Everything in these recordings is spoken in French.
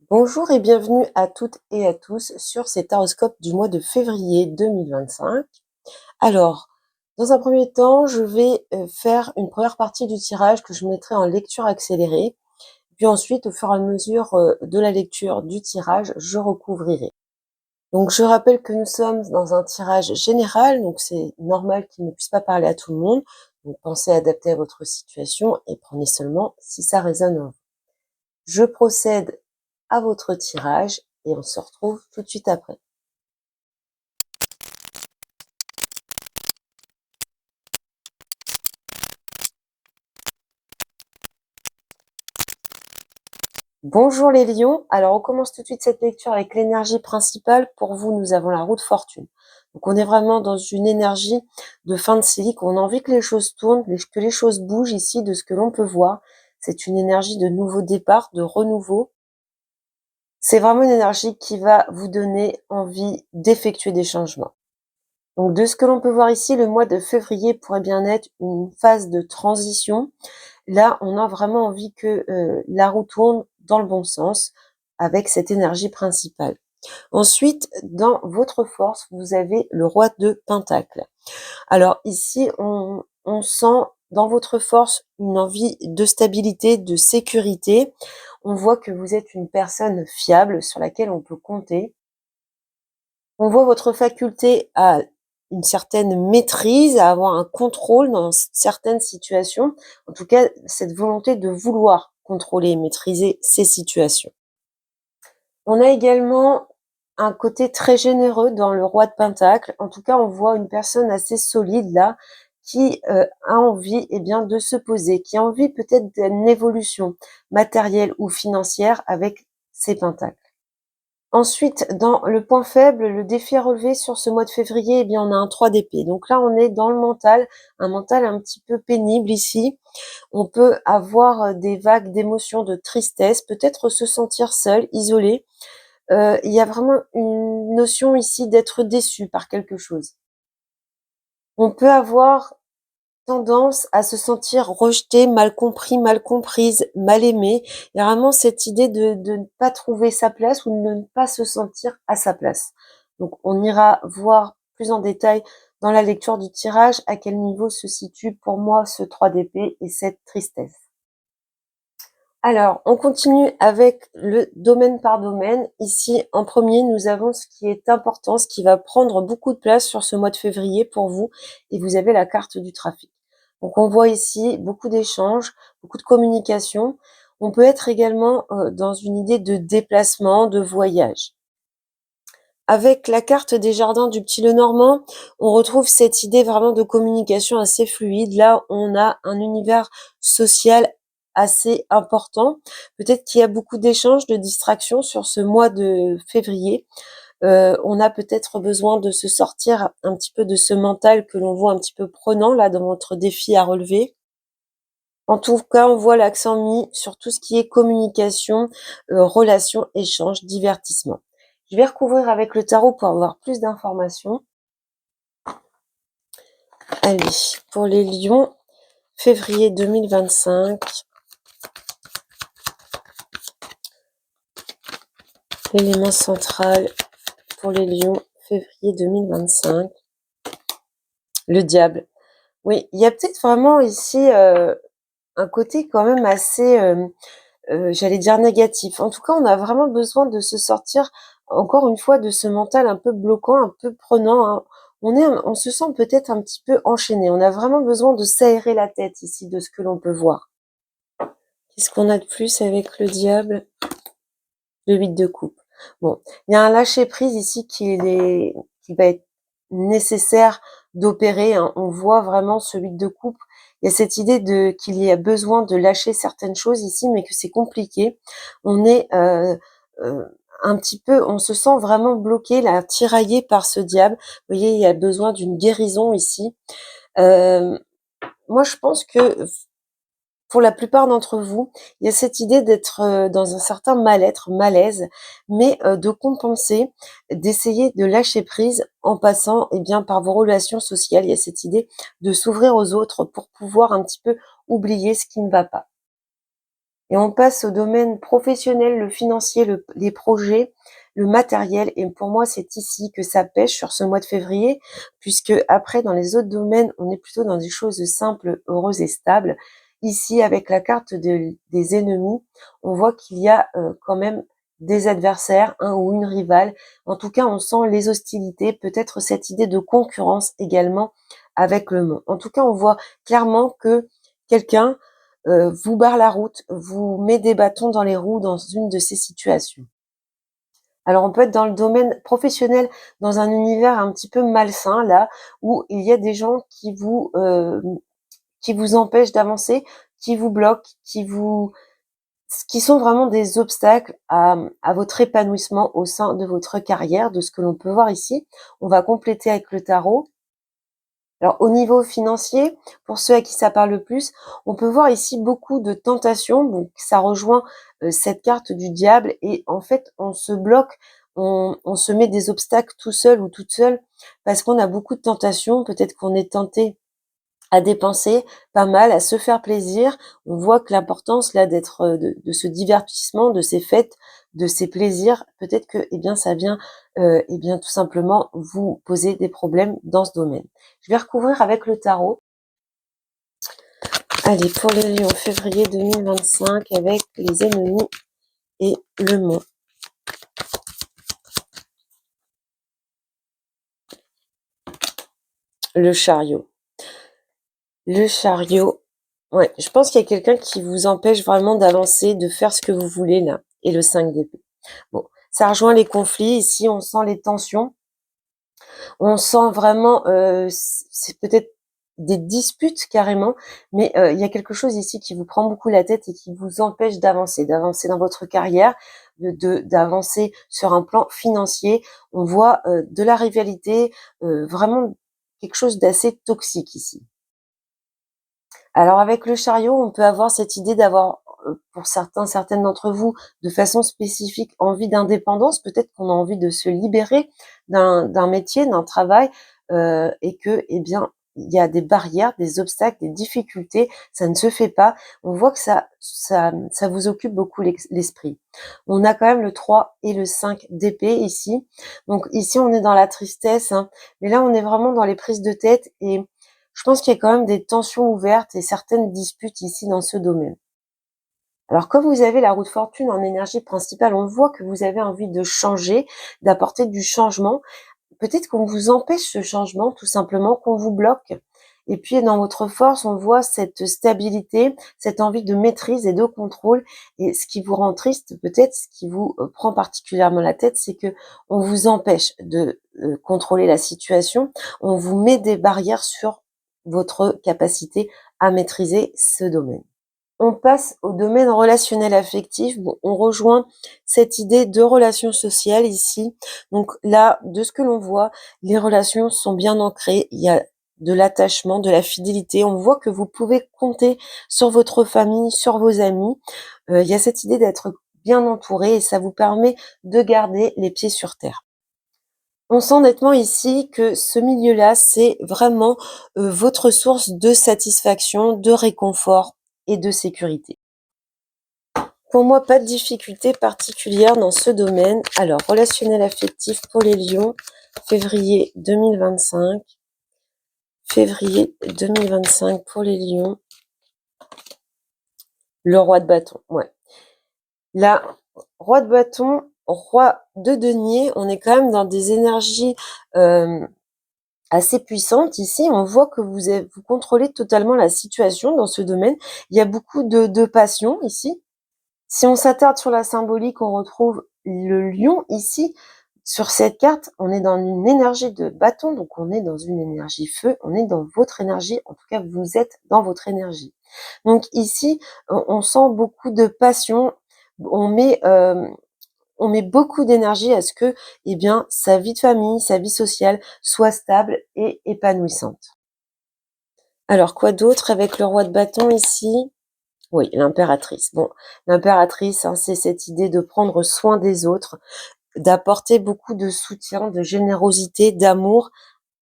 Bonjour et bienvenue à toutes et à tous sur cet horoscope du mois de février 2025. Alors, dans un premier temps, je vais faire une première partie du tirage que je mettrai en lecture accélérée. Puis ensuite, au fur et à mesure de la lecture du tirage, je recouvrirai. Donc, je rappelle que nous sommes dans un tirage général, donc c'est normal qu'il ne puisse pas parler à tout le monde. Donc, pensez à adapter à votre situation et prenez seulement si ça résonne en vous. Je procède à votre tirage et on se retrouve tout de suite après. Bonjour les lions, alors on commence tout de suite cette lecture avec l'énergie principale. Pour vous, nous avons la roue de fortune. Donc on est vraiment dans une énergie de fin de cycle, on a envie que les choses tournent, que les choses bougent ici de ce que l'on peut voir. C'est une énergie de nouveau départ, de renouveau. C'est vraiment une énergie qui va vous donner envie d'effectuer des changements. Donc de ce que l'on peut voir ici, le mois de février pourrait bien être une phase de transition. Là, on a vraiment envie que la roue tourne dans le bon sens avec cette énergie principale. Ensuite, dans votre force, vous avez le roi de Pentacle. Alors ici, on sent dans votre force une envie de stabilité, de sécurité. On voit que vous êtes une personne fiable sur laquelle on peut compter. On voit votre faculté à une certaine maîtrise, à avoir un contrôle dans certaines situations. En tout cas, cette volonté de vouloir contrôler et maîtriser ces situations. On a également un côté très généreux dans le roi de Pentacle. En tout cas, on voit une personne assez solide là, qui a envie de se poser, qui a envie peut-être d'une évolution matérielle ou financière avec ses pentacles. Ensuite, dans le point faible, le défi à relever sur ce mois de février, on a un 3 d'épée. Donc là, on est dans le mental, un mental un petit peu pénible ici. On peut avoir des vagues d'émotions, de tristesse, peut-être se sentir seul, isolé. Il y a vraiment une notion ici d'être déçu par quelque chose. On peut avoir tendance à se sentir rejeté, mal compris, mal comprise, mal aimé. Il y a vraiment cette idée de ne pas trouver sa place ou de ne pas se sentir à sa place. Donc on ira voir plus en détail dans la lecture du tirage à quel niveau se situe pour moi ce 3 d'épée et cette tristesse. Alors, on continue avec le domaine par domaine. Ici, en premier, nous avons ce qui est important, ce qui va prendre beaucoup de place sur ce mois de février pour vous, et vous avez la carte du trafic. Donc, on voit ici beaucoup d'échanges, beaucoup de communication. On peut être également dans une idée de déplacement, de voyage. Avec la carte des jardins du Petit Lenormand, on retrouve cette idée vraiment de communication assez fluide. Là, on a un univers social assez important. Peut-être qu'il y a beaucoup d'échanges, de distractions sur ce mois de février. On a peut-être besoin de se sortir un petit peu de ce mental que l'on voit un petit peu prenant là dans votre défi à relever. En tout cas, on voit l'accent mis sur tout ce qui est communication, relations, échanges, divertissement. Je vais recouvrir avec le tarot pour avoir plus d'informations. Allez, pour les lions, février 2025. L'élément central pour les lions, février 2025. Le diable. Oui, il y a peut-être vraiment ici un côté quand même assez, j'allais dire négatif. En tout cas, on a vraiment besoin de se sortir, encore une fois, de ce mental un peu bloquant, un peu prenant, hein. On se sent peut-être un petit peu enchaîné. On a vraiment besoin de s'aérer la tête ici, de ce que l'on peut voir. Qu'est-ce qu'on a de plus avec le diable? Le 8 de coupe. Bon, il y a un lâcher-prise ici qui va être nécessaire d'opérer, hein. On voit vraiment ce 8 de coupe. Il y a cette idée qu'il y a besoin de lâcher certaines choses ici, mais que c'est compliqué. On est un petit peu, on se sent vraiment bloqué, là, tiraillé par ce diable. Vous voyez, il y a besoin d'une guérison ici. Moi, je pense que pour la plupart d'entre vous, il y a cette idée d'être dans un certain mal-être, malaise, mais de compenser, d'essayer de lâcher prise en passant par vos relations sociales. Il y a cette idée de s'ouvrir aux autres pour pouvoir un petit peu oublier ce qui ne va pas. Et on passe au domaine professionnel, le financier, les projets, le matériel. Et pour moi, c'est ici que ça pêche sur ce mois de février, puisque après, dans les autres domaines, on est plutôt dans des choses simples, heureuses et stables. Ici, avec la carte des ennemis, on voit qu'il y a quand même des adversaires, un ou une rivale. En tout cas, on sent les hostilités, peut-être cette idée de concurrence également avec le monde. En tout cas, on voit clairement que quelqu'un vous barre la route, vous met des bâtons dans les roues dans une de ces situations. Alors on peut être dans le domaine professionnel, dans un univers un petit peu malsain là, où il y a des gens qui vous empêchent d'avancer, qui vous bloquent, qui sont vraiment des obstacles à votre épanouissement au sein de votre carrière, de ce que l'on peut voir ici. On va compléter avec le tarot. Alors au niveau financier, pour ceux à qui ça parle le plus, on peut voir ici beaucoup de tentations, donc ça rejoint cette carte du diable et en fait on se bloque, on se met des obstacles tout seul ou toute seule parce qu'on a beaucoup de tentations, peut-être qu'on est tenté à dépenser pas mal, à se faire plaisir. On voit que l'importance là d'être de ce divertissement, de ces fêtes, de ces plaisirs, peut-être que eh bien ça vient eh bien tout simplement vous poser des problèmes dans ce domaine. Je vais recouvrir avec le tarot. Allez, pour le lion, février 2025 avec les ennemis et le mont. Le chariot. Le chariot. Ouais, je pense qu'il y a quelqu'un qui vous empêche vraiment d'avancer, de faire ce que vous voulez là. Et le 5 d'épée. Bon, ça rejoint les conflits. Ici, on sent les tensions. On sent vraiment, c'est peut-être des disputes carrément, mais il y a quelque chose ici qui vous prend beaucoup la tête et qui vous empêche d'avancer dans votre carrière, d'avancer sur un plan financier. On voit de la rivalité, vraiment quelque chose d'assez toxique ici. Alors avec le chariot, on peut avoir cette idée d'avoir, pour certaines d'entre vous, de façon spécifique, envie d'indépendance. Peut-être qu'on a envie de se libérer d'un métier, d'un travail, et que, eh bien, il y a des barrières, des obstacles, des difficultés, ça ne se fait pas. On voit que ça vous occupe beaucoup l'esprit. On a quand même le 3 et le 5 d'épée ici. Donc ici, on est dans la tristesse, hein, mais là, on est vraiment dans les prises de tête et je pense qu'il y a quand même des tensions ouvertes et certaines disputes ici dans ce domaine. Alors, comme vous avez la roue de fortune en énergie principale, on voit que vous avez envie de changer, d'apporter du changement. Peut-être qu'on vous empêche ce changement, tout simplement, qu'on vous bloque. Et puis, dans votre force, on voit cette stabilité, cette envie de maîtrise et de contrôle. Et ce qui vous rend triste, peut-être, ce qui vous prend particulièrement la tête, c'est que on vous empêche de contrôler la situation. On vous met des barrières sur votre capacité à maîtriser ce domaine. On passe au domaine relationnel affectif. Bon, on rejoint cette idée de relations sociales ici. Donc là, de ce que l'on voit, les relations sont bien ancrées. Il y a de l'attachement, de la fidélité. On voit que vous pouvez compter sur votre famille, sur vos amis. Il y a cette idée d'être bien entouré et ça vous permet de garder les pieds sur terre. On sent nettement ici que ce milieu-là, c'est vraiment votre source de satisfaction, de réconfort et de sécurité. Pour moi, pas de difficulté particulière dans ce domaine. Alors, relationnel affectif pour les lions, février 2025. Février 2025 pour les lions. Le roi de bâton, ouais. Là, roi de bâton, roi de denier, on est quand même dans des énergies assez puissantes. Ici, on voit que vous contrôlez totalement la situation dans ce domaine. Il y a beaucoup de passion ici. Si on s'attarde sur la symbolique, on retrouve le lion ici. Sur cette carte, on est dans une énergie de bâton, donc on est dans une énergie feu, on est dans votre énergie, en tout cas vous êtes dans votre énergie. Donc ici, on sent beaucoup de passion, on met, euh, on met beaucoup d'énergie à ce que eh bien, sa vie de famille, sa vie sociale soit stable et épanouissante. Alors quoi d'autre avec le roi de bâton ici? Oui, l'impératrice. Bon, l'impératrice, hein, c'est cette idée de prendre soin des autres, d'apporter beaucoup de soutien, de générosité, d'amour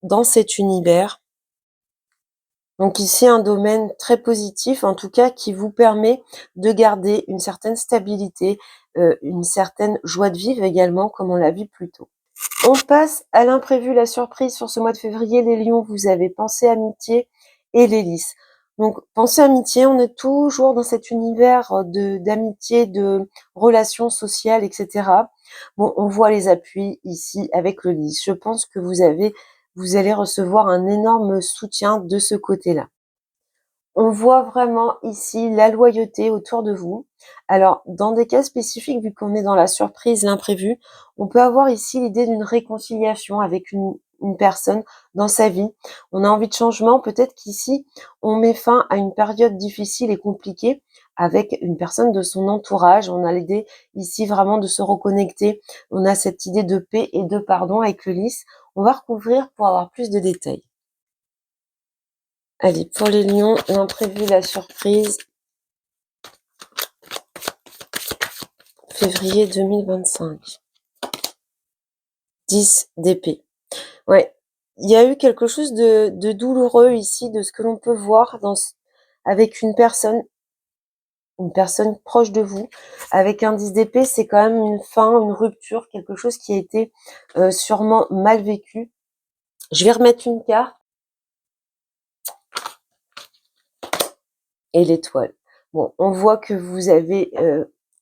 dans cet univers. Donc ici, un domaine très positif, en tout cas, qui vous permet de garder une certaine stabilité, une certaine joie de vivre également, comme on l'a vu plus tôt. On passe à l'imprévu, la surprise sur ce mois de février. Les lions, vous avez pensée amitié et les lys. Donc, pensée amitié, on est toujours dans cet univers d'amitié, de relations sociales, etc. Bon, on voit les appuis ici avec le lys. Je pense que vous allez recevoir un énorme soutien de ce côté-là. On voit vraiment ici la loyauté autour de vous. Alors, dans des cas spécifiques, vu qu'on est dans la surprise, l'imprévu, on peut avoir ici l'idée d'une réconciliation avec une personne dans sa vie. On a envie de changement. Peut-être qu'ici, on met fin à une période difficile et compliquée avec une personne de son entourage. On a l'idée ici vraiment de se reconnecter. On a cette idée de paix et de pardon avec le lys. On va recouvrir pour avoir plus de détails. Allez, pour les lions, l'imprévu, la surprise, février 2025. 10 d'épée. Ouais, il y a eu quelque chose de douloureux ici, de ce que l'on peut voir avec une personne proche de vous. Avec un 10 d'épée, c'est quand même une fin, une rupture, quelque chose qui a été sûrement mal vécu. Je vais remettre une carte. Et l'étoile. Bon, on voit que vous avez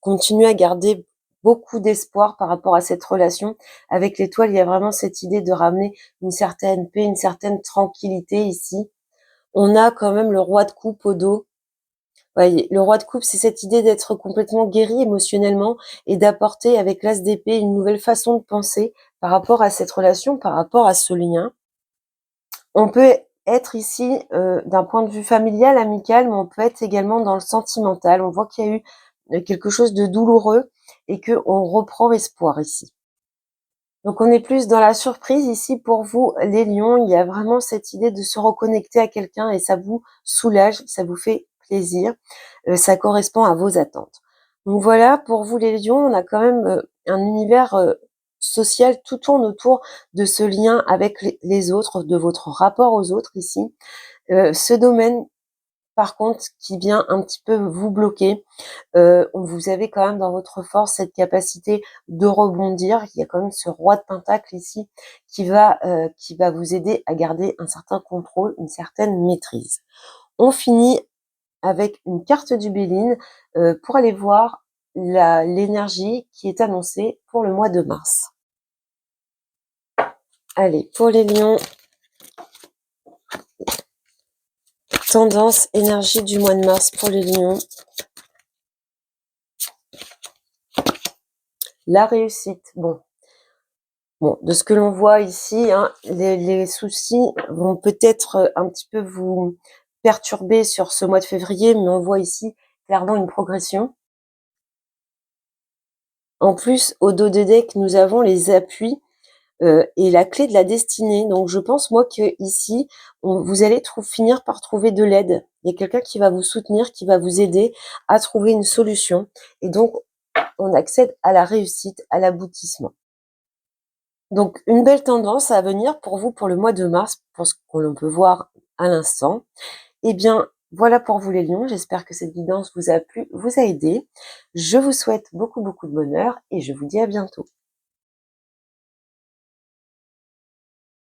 continué à garder beaucoup d'espoir par rapport à cette relation. Avec l'étoile, il y a vraiment cette idée de ramener une certaine paix, une certaine tranquillité ici. On a quand même le roi de coupe au dos. Voyez, le roi de coupe, c'est cette idée d'être complètement guéri émotionnellement et d'apporter avec l'as d'épée une nouvelle façon de penser par rapport à cette relation, par rapport à ce lien. On peut être ici d'un point de vue familial, amical, mais on peut être également dans le sentimental. On voit qu'il y a eu quelque chose de douloureux et qu'on reprend espoir ici. Donc on est plus dans la surprise ici pour vous, les lions. Il y a vraiment cette idée de se reconnecter à quelqu'un et ça vous soulage, ça vous fait plaisir. Ça correspond à vos attentes. Donc voilà, pour vous les lions, on a quand même un univers social, tout tourne autour de ce lien avec les autres, de votre rapport aux autres ici. Ce domaine, par contre, qui vient un petit peu vous bloquer, vous avez quand même dans votre force cette capacité de rebondir. Il y a quand même ce roi de pentacle ici qui va vous aider à garder un certain contrôle, une certaine maîtrise. On finit avec une carte du Béline pour aller voir l'énergie qui est annoncée pour le mois de mars. Allez, pour les lions, tendance, énergie du mois de mars pour les lions. La réussite, bon, de ce que l'on voit ici, hein, les soucis vont peut-être un petit peu vous perturber sur ce mois de février, mais on voit ici clairement une progression. En plus, au dos de deck, nous avons les appuis et la clé de la destinée. Donc, je pense, moi, que ici, vous allez finir par trouver de l'aide. Il y a quelqu'un qui va vous soutenir, qui va vous aider à trouver une solution. Et donc, on accède à la réussite, à l'aboutissement. Donc, une belle tendance à venir pour vous pour le mois de mars, pour ce que l'on peut voir à l'instant. Eh bien, voilà pour vous les lions. J'espère que cette guidance vous a plu, vous a aidé. Je vous souhaite beaucoup, beaucoup de bonheur et je vous dis à bientôt.